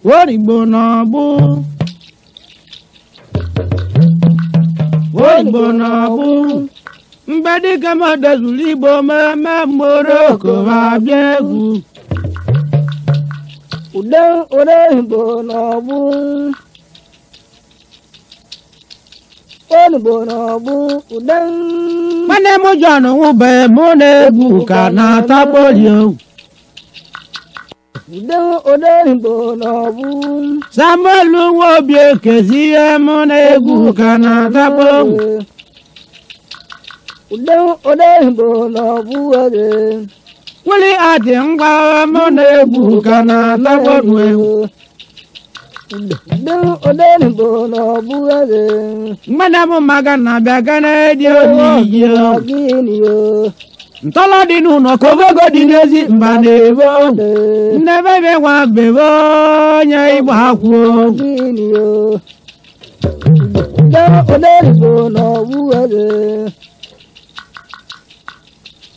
Woribo n'ọgbụ Woribo n'ọgbụ mgbedike madazuru Igbo mmemme Moroko abịa egwu Woribo n'ọgbụ Woribo n'ọgbụ nwanne m John Nwube mụ na-egwu ka na-atakpoli Woribo n'ọgbụ Samuel Nwobi Ekezi ihe mụ na-egwu ka na-atakpo Woribo n'ọgbụ Wuli adị ngwa mụ na-egwu ka na-atakpo Woribo n'ọgbụ mmadụ m maga na-abịa ga na-edi oniyi ntọlọ dị n'ụlọ ka ogogo dị n'ezi mba na-ebo nnebebe nwa bebe onye Igbo akwụ Woribo n'ọgbụ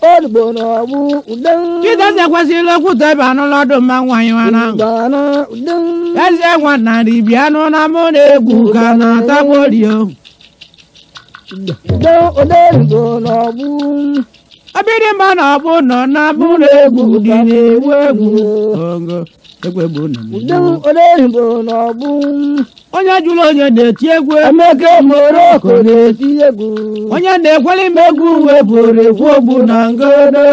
Woribo n'ọgbụ Chideze kwesịrị okwute ebe anụlọdụ mma nwanyị nwana eze nwa narị bịanụ na mụ na-egwu ka na-atapolio Woribo n'ọgbụ abịrị mma na ọ bụ nọ na mụ na-egwu dị na-egwu egwu ongo egwegbu na Woribo n'ọgbụ onye jụrụ onye na-eti egwu Emeka Moroko na-eti egwu onye na-ekweli m egwu wepụrụ ekwu ogbu na ngodo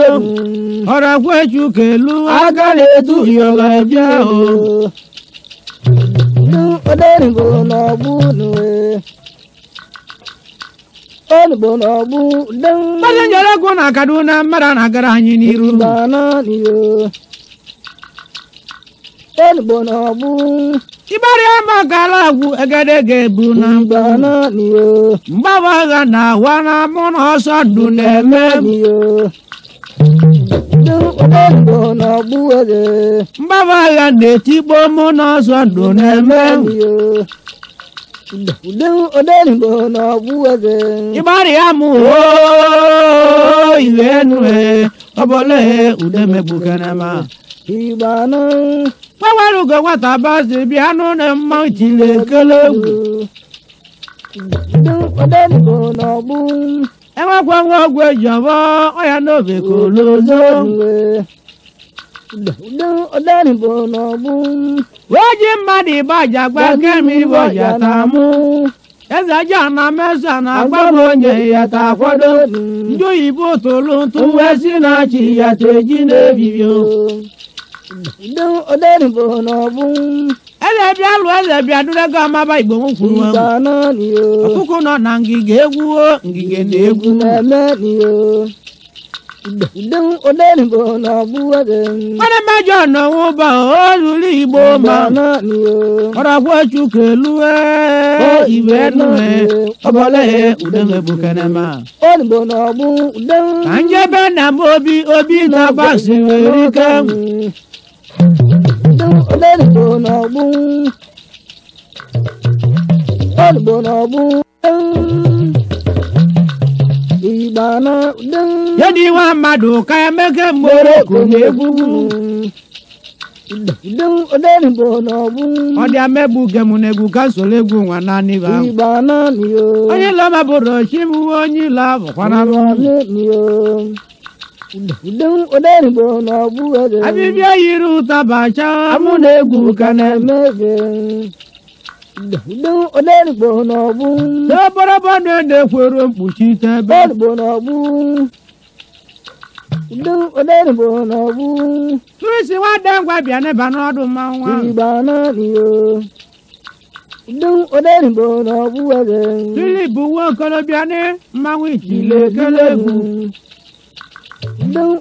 ọrakwechu kelu aka na-etu yọla bịa Woribo n'ọgbụ Woribo n'ọgbụ mmadụ nyere egwu na Kaduna mmadụ na-agara anyị n'iru Woribo n'ọgbụ ịgbara makala agwụ egedege ebu na mgbawa agha na awa na mụ na ọsọ ndụ na-eme Woribo n'ọgbụ mgbawa agha na-etikpo mụ na ọsọ ndụ na-eme Woribo n'ọgbụ ịgbara ya mụ iwe enu ọbọle udemegbukenema nwewere ugo nwata bazi bịa nụ na mma tiri ekele egwu Woribo n'ọgbụ enwekwa nwa ọgwụ eji ọbọ ọya n'obe ka olozo Woribo n'ọgbụ wee ji mmadụ ịba ji agba kemi ibe ọja tamụ eze aja na mesa na agbam onye ya ta akwado ndị oyibo tolu ntụ wee si na chi ya teji na-ebibi Woribo n'ọgbụ eze bịa lụọ eze bịa dụrego amaba Igbo m kwuru ọkụkụ nọ na ngige egwu ngige na-egwu Woribo n'ọgbụ mana mejọ n'ọnwụba olulu Igbo ma ọrakwechu kelu ibe nue ọbọle udemegbukenema Woribo n'ọgbụ ka njebe na m obi na-agbasi nwere ike Woribo n'ọgbụ Woribo n'ọgbụ yedi nwa mmadụ ka Emeka Moroko na-egwu Woribo n'ọgbụ ọ dị amegbu gem na-egwu ka soro egwu nwa naanị ha onye ilo mabụrụ chibuwe onye ilo abụkwana Woribo n'ọgbụ abịbịa yiri ụtabacha mụ na-egwu ka na-eme Woribo n'ọgbụ tebọrọbọ na-ekwere mkpuchi tebe Woribo n'ọgbụ Woribo n'ọgbụ turisi nwada ngwa bịa n'ebe n'ọdụ mmanwụ Woribo n'ọgbụ tili bụ nwa okorobịa na mmanwụ itile ekele egwu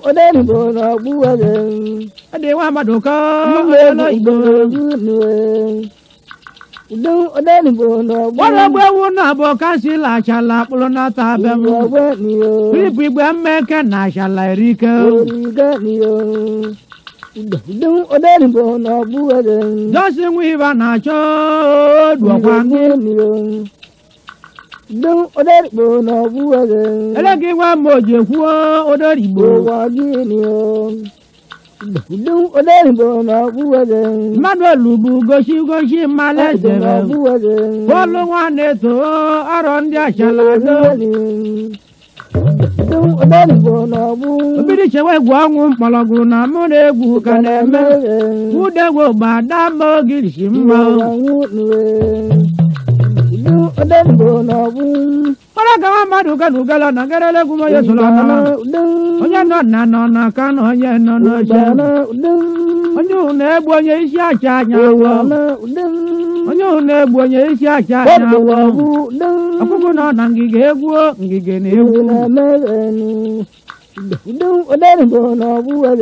Woribo n'ọgbụ ọ dị nwa mmadụ ka elo Igbo Woribo n'ọgbụ gbọrọgbu ewu na abụ kansila achala akpụrụ nata abịa m Filip Igwe Mmeke na achala erike Woribo n'ọgbụ Josi nwa ibe na-achọ duọkwa Woribo n'ọgbụ ele gị nwa m oji ekwuo Oderigbo udung oderi bo n'ọgbụ eze mmadụ olugbu gosi mmalụ eze n'ọgbụ eze olu nwa na-eto ọrụ ndị achala ado udung oderi bo n'ọgbụ obiri chewe egwu ọnwụ mkpọrọgwụ na mụ na-egwu ka na-eme udegwu gbada mma ogirisi mma udung oderi bo n'ọgbụ ọrụ gawa mmadụ ga n'ugala na gerelegwu m onye soro ọnana onye nọ na nọ na ka na onye nọ n'oche onye ụhụ na-egbu onye isi acha anya awọ onye ụhụ na-egbu onye isi acha anya awọ ọkụkụ nọ na ngige egwu ngige na-egwu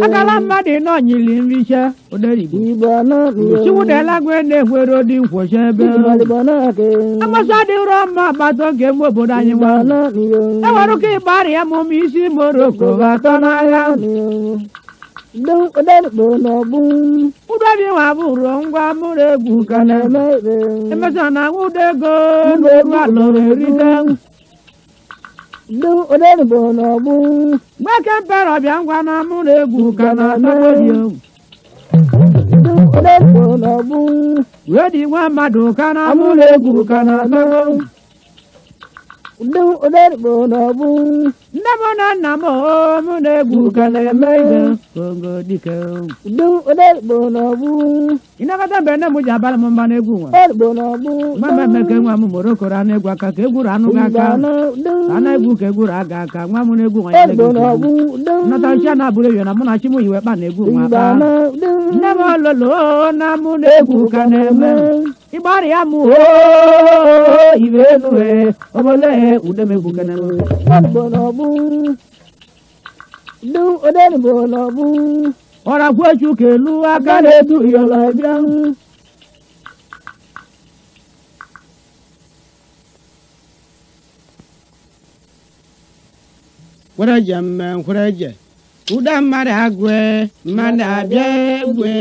agala mmadụ nọ nyili nriche oderigbo chiwudela gwe na-egwere odi nkwocha ebe amasị adịrọ mma agbata oge mgbe obodo anyị nwa enwere ụka ịgbara ya mụmụ isi moroko atọ n'agha ụdọbi nwa bụrụ ngwa mụrụ egwu ka na-eme emesa na nwụda ego n'oru alụrụ erite gbeke mpere ọbịa ngwa na mụrụ egwu ka na-atọgbodio wee dị nwa mmadụ ka na mụrụ egwu ka na-atọgbo nne m na nna m mụ na-egwu ka na-eme ihe kongo dike ịnakọta mgbe nne m ji abalị m mba na-egwu nwa mmemme nwa m morokoro a na-egwu aka ka egwuru anụ gị aka a na-egwu ka egwuru aga aka nwa m na-egwu nwa ya nnata nchi a na-abụrụ ewi na mụ na chi m yiwe kpa na-egwu nwa aka nne m ololo na mụ na-egwu ka na-eme ịgbara ya mụ ibe elu obole udemegwu ka na-eme ọra kwechu ka elu aka na-edu yola bịa kwereje mme kwereje ụda mmadụ agwe mmadụ abịa egwe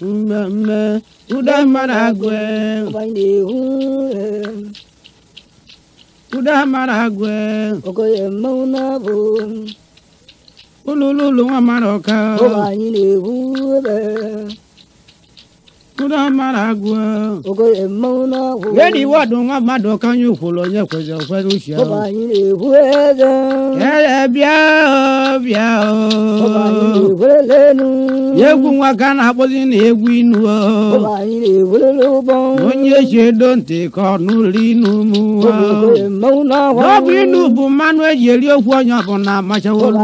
mmemme ụda mmadụ agwe ụda mmadụ agwe ululu nwa mmadụ ọka ụda mmadụ agwe gedi wọdụ nwa mmadụ ọka onye ukwuru onye kweziri okwere uche bịa bịa egwu nwa ka na-akpọzi na egwu inu onye chi edo ntị ka ọ nụrụ inu mụ n'ọbụ inu bụ mmanụ eji eri okwu onye ọbụla amachawolu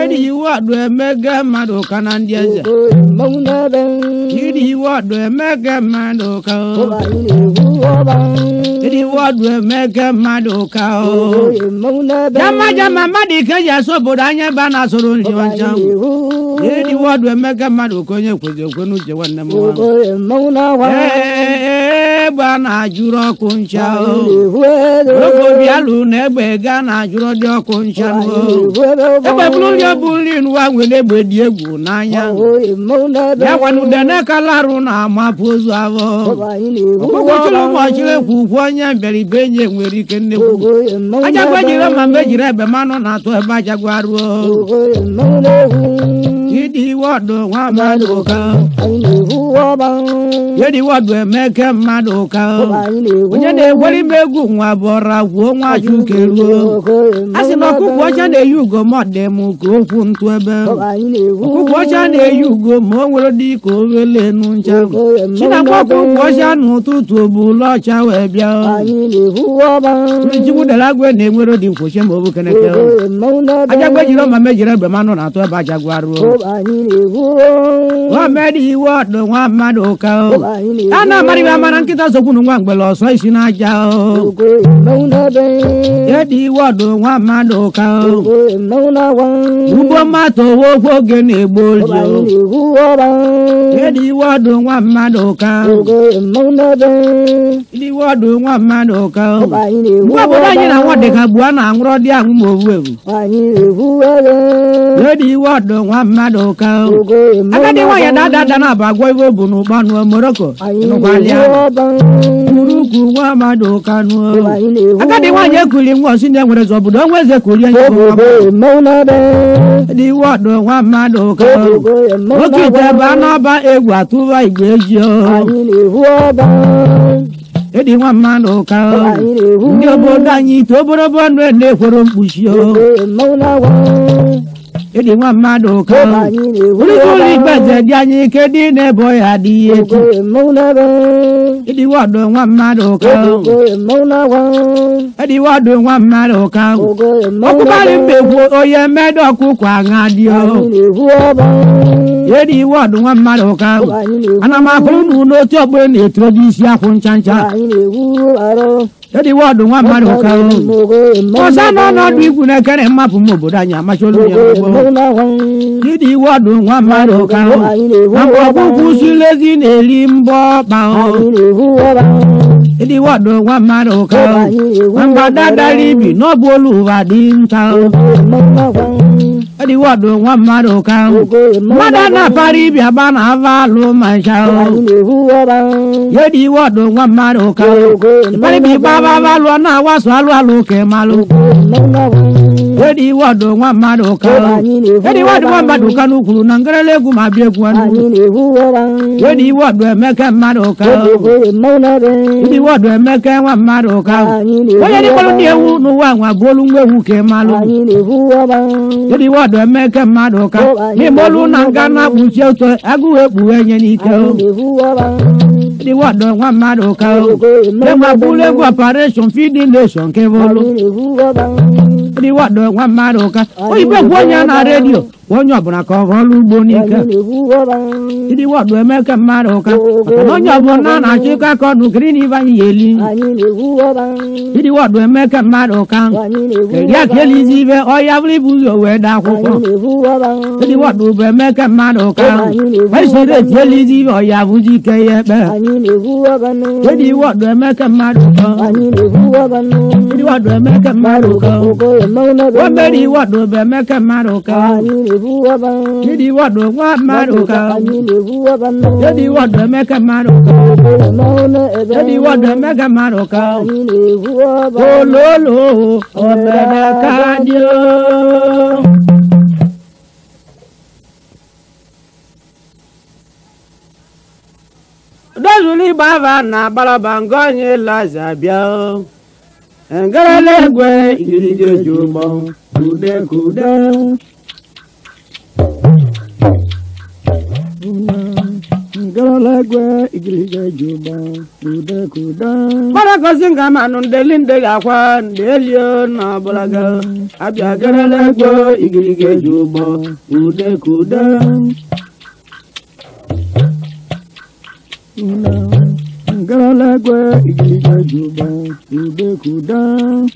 edi iwu ọdụ emege mmadụ ka na ndị eze edi iwu ọdụ emege mmadụ ka edi iwu ọdụ emege mmadụ ka jama mmadụ ike ji asụ obodo anya ebe a na-asụrụ nri ọcha edi iwu ọdụ emege mmadụ ka onye kwezi okwe n'uche nwanne m egbe a na-ajụrụ ọkụ ncha oge alụ na egbe ga na-ajụrụ dị ọkụ ncha egbe bụrụ nri bụ nri nwa nwere egbe dị egwu n'anya ya gwanudενekalarụ na-amapụ ozu ahụ ọkpụkpụchiri ụmụọchịrị ekwu ukwu onye mberibe enye nwere ike nnekwu ajagwa jiri ma mgbe ejiri ebe mmanụ na-atụ ebe ajagwa ruo ịdị iwe ọdụ nwa mmadụ ka ịdị iwe ọdụ emeke mmadụ ka onye na-egwere ime egwu nwa bụọra gwuo nwa chuke ruo a sị na ọkụkọ ọcha na-eyi ugo ma ọ dị m ka okwu ntụ ebe ọkụkọ ọcha na-eyi ugo ma o nwere dị ka oghele enu ncha chinakwa ọkụkọ ọcha n'ụtụtụ bụ ụlọ ọcha wee bịa chikwudere agwe na-enwere dị nkwochi ma obu keneke ajagbe jiri ọma mejiri egbe mmanụ na-atụ ebe ajagwa ruo omedi iwe ọdụ nwa mmadụ ka a na-amarịghị amara nkịta sokwunu nwa mgbele ọsọ isi n'aja edi iwe ọdụ nwa mmadụ ka ugbo mmadụ okwu oge na-egbu oji edi iwe ọdụ nwa mmadụ ka edi iwe ọdụ nwa mmadụ ka nwa obodo anyị na nwa dịka gbuo a na-aṅụrọ dị aṅụ ma owu ewu edi iwe ọdụ nwa mmadụ ka agadi nwaanyị dada na-abụ agwọ iwe bụ n'ụgbanụ moroko Morocco anyị no kwali na-ewu ọba Muruku wa madokanu anyị na-ewu Agadi wanye kuli nwa sinye nwere zobudo nweze kuli anye ogogo emewu n'ebe Di wodo wa madokanu ogogo emewu Otu n'ebe iteba n'ọba egwu atụba igwe ejio anyị na-ewu ọba Edi nwa madokanu anyị na-ewu Ndị obodo anyị ite oborobo ndụ na-ekworo mkpuchi ogogo emewu n'agwa Edi nwa madokanu anyị na-ewu Urikuli ọba igbeze dị anyị ike dị n'ebo ya dị ihe etu ogogo emewu n'ebe Edi wodo nwa madokanu ogogo emewu n'agwa Edi wodo nwa madokanu ogogo emewu Ọkụkọrị n'ebe mbegwu onye mmedo ọkụkọ aṅa dị o anyị na-ewu ọba Edi wodo nwa madokanu anyị na-ewu Ana m akụrụ nu n'otu ọgbọ na-etoro gị isi akwụ ncha ncha anyị na-ewu arụ Edi wodo nwa madokanu ogogo emewu Ọsa n'ọnọdụ igwu na-ekere mmapụ m obodo anyị amacholu ya ogogo gbogbo emewu n'agwa Edi wodo nwa madokanu anyị na-ewu Na ọba mkpọkwụkwụ silezi na-eri mbọ ọkpa anyị na-ewu ọba Edi wodo nwa madokanu anyị na-ewu Na mgbada dara ibi n'ọbụ olu ụwa dị nta ogogo emewu n'agwa Edi wodo nwa madokanu ogogo emewu Mmadụ na-apara ibi agba na ava alụ ma ncha anyị na-ewu ọba Yedi wodo nwa madokanu ogogo Pari emewu bi baba alụ na awaso alụ ke malụ emewu n'agwa Edi wodo nwa madokanu anyị na-ewu Edi wodo nwa madokanu kwuru na ngerele egwu ma bịa egwu anụ anyị na-ewu ọba Edi wodo emeke madokanu ogogo emewu n'ebe Edi wodo emeke nwa madokanu anyị na-ewu Onye dịkwarụ ndị ọba ewu n'ụwa nwa bụ olu nwa ewu ke malụ anyị na-ewu ọba Edi wodo emeke madokanu N'ime olu na nga na kpuchie ụtọ agụụ ekpughe enye n'ike anyị na-ewu ọba Edi wodo nwa madokanu ogogo emewu Egwu n'ebe abụrụ egwu operation feeding nation ke bụlụ anyị na-ewu ọba Edi wodo nwa madokanu oyibo gwu onye na redio onye ọbụla ka ọ ọrụ ugbo n'ike anyị na-ewu ọba Edi wodo emeke madokanu maka na onye ọbụla na-achịkọ aka ọdụ kiri n'ibe anyị ya eli anyị na-ewu ọba Edi wodo emeke madokanu anyị na-ewu Eri aka elizi ibe ọya bụrụ ibu ụzọ wee daa akwụkwọ anyị na-ewu ọba Edi wodo bụ emeke madokanu esiri eti elizi ibe ọya bụzi ike ya ekpe anyị na-ewu ọba Edi wodo emeke madokanu anyị na-ewu ọba Edi wodo emeke madokanu ogogo emewu n'ebe Wemberi wodo bụ emeke madokanu anyị na-ewu ọba Edi wodo nwa madokanu anyị na-ewu ọba Edi wodo emeke madokanu ogogo emewu n'ebe Edi wodo emeke madokanu anyị na-ewu ọba Ololo obedeka dio Dozuli baba na balaba ngonye lazabia Ngarale gwe igirije jumo kude kude Ngarale gwe igirije jumo kude kude Para kosinga manu ndelinde akwa ndelio na bulaga Abia garale gwe igirije jumo kude kude Ngaralagwe igirige juba kude kuda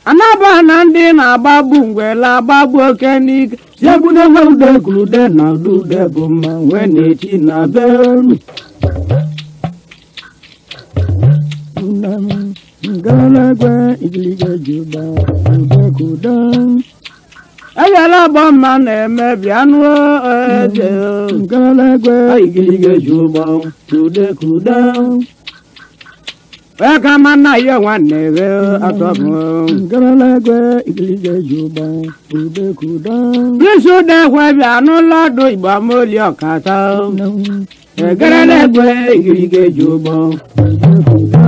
Anaba na ndị na-agbagbu ngwele agbagbu oke n'ike Siegbude ude kude na ude bụ mma nwee na-echi na be Ngaralagwe igirige juba kude kuda Ayala bọmma na-emebi anụ eze Ngaralagwe igirige juba kude kuda Eka mana ye nwanne we atọbụ Ngaralagwe igirige juba kude kuda Yesu dekwe bịa n'ụlọ ọdụ Igbo amoli ọkata Ngaralagwe igirige juba kude kuda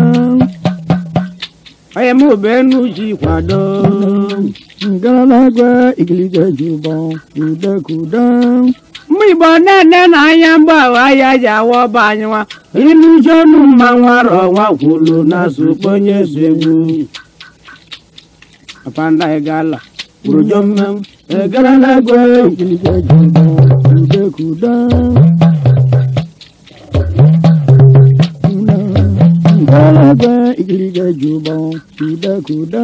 Oye mụ bụ enu ji kwado Ngaralagwe igirige juba kude kuda Mgbe Igbo nene na anya mgbe ahịa ji awọ ọba anyị nwa Inu jonu mma nwara ọnwa kwulu na sụkpọ onye segbu Apanda egala Burujo mmem Ngaralagwe igirige juba kude kuda Ngaralagwe igirige juba kude kuda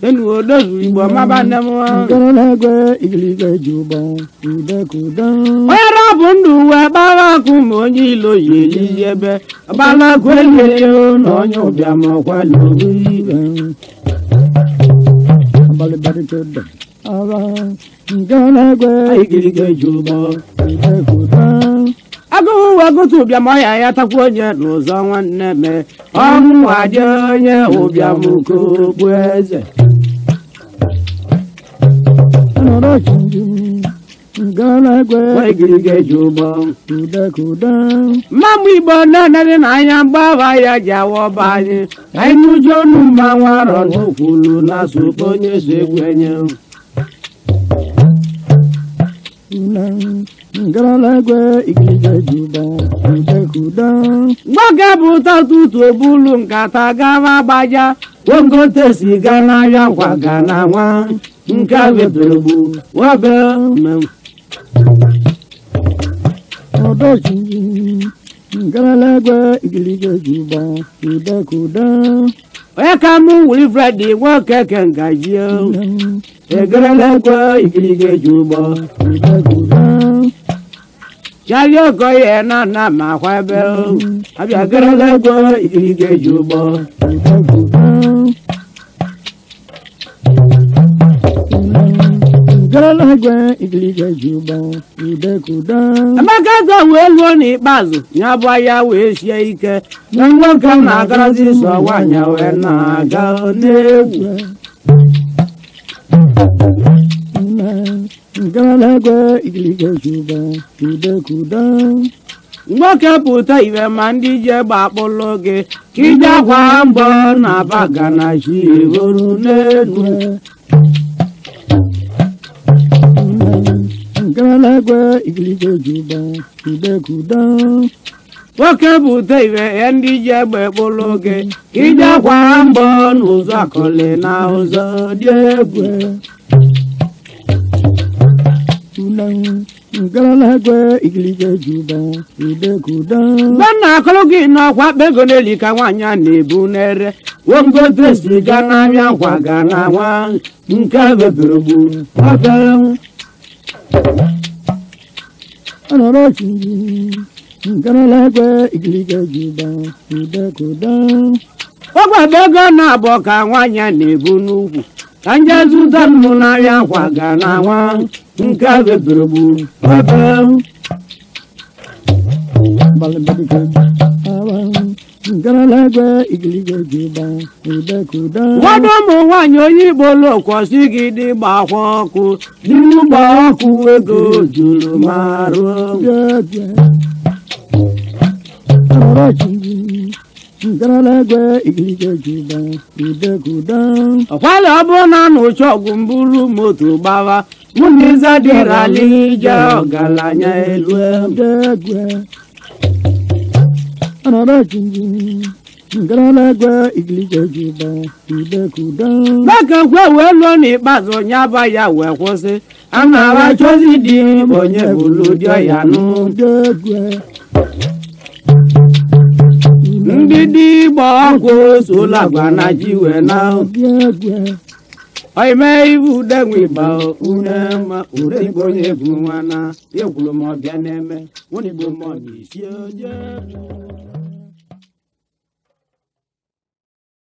Enu odozu Igbo maba nemo Ngaralagwe igirige juba kude kuda Oyara bụ ndụ wee gbara akụ ma onye ilo yi elizi ebe Agbalagwe elio na onye ụbịa ma ọkwa n'obi Abalị barịkede Aba Ngaralagwe igirige juba kude kuda Agụụ ọgụtụ ụbịam ọya ya takwa onye n'ụzọ nwanne me ọnwụ adị onye ụbịam ka okpu eze mmamụ igbo na-enere n'anya mgbagha ya ji awọba anyị anyị n'ụjọ ọnụ mmanwụ arọ n'okwulu na-asụkwa onye so egwenye mgboge bụ ụtọ ụtụtụ obulu nkata gaba gbaja wongote si ga n'ahịa kwaga na nwa nke betorogbu wabe onye ka mụ wuli Freddy nwoke ke ngaji egerelegwe igirige ji ụgbọ chari okoye na nna ma kwa ebe abịa gerelegwe igirige ji ụgbọ Emeka zo wee luo n'ikpeazụ ya bụ ya wee sie ike na nwoke na-agarazi so nwaanyị wee na-aga n'egwu nwoke pụta iwe ma ndị ji egbe akpụlụ gị ka ije akwa mbọ na baga na chi egoru n'elu nwoke pụta iwe ndị ji egbe kpụlụ gị ka ije akwa mbọ n'ụzọ akọlị na ụzọ dị egwu mgbe na-akọrọ gị n'ọkwa kpego n'eli ka nwaanyị a na-ebu n'ere wongote si ga n'ahịa kwaga na nwa nke betorogbu ọgwaba ego na-abụ ka nwaanyị a na-ebu n'ukwu ka nje zụta nnụ n'ahịa kwaga na nwa nke betorogbu ụfọdụ ụmụ nwaanyị onye Igbo lokwosi gị dị gba akwa ọkụ dị n'ụgbọ ọkụ ego juru marụ ọkwala ọ bụrụ na anụcha ọgwụ mburu moto gbawa mụ na ịza dịrali ije ọgaranya elu maka kwe wee lụọ n'ikpeazụ onye aba ya wee kwụsị a na-arachozi dị onye bụlu dị ọya nụ ndị dị Igbo ọkụ sola gwa na ji wee na oime ibu denwe ịba une ma ure Igbo onye bụ nwa na ekwuru m ọbịa na-eme nwunye Igbo mmụọ n'isi oje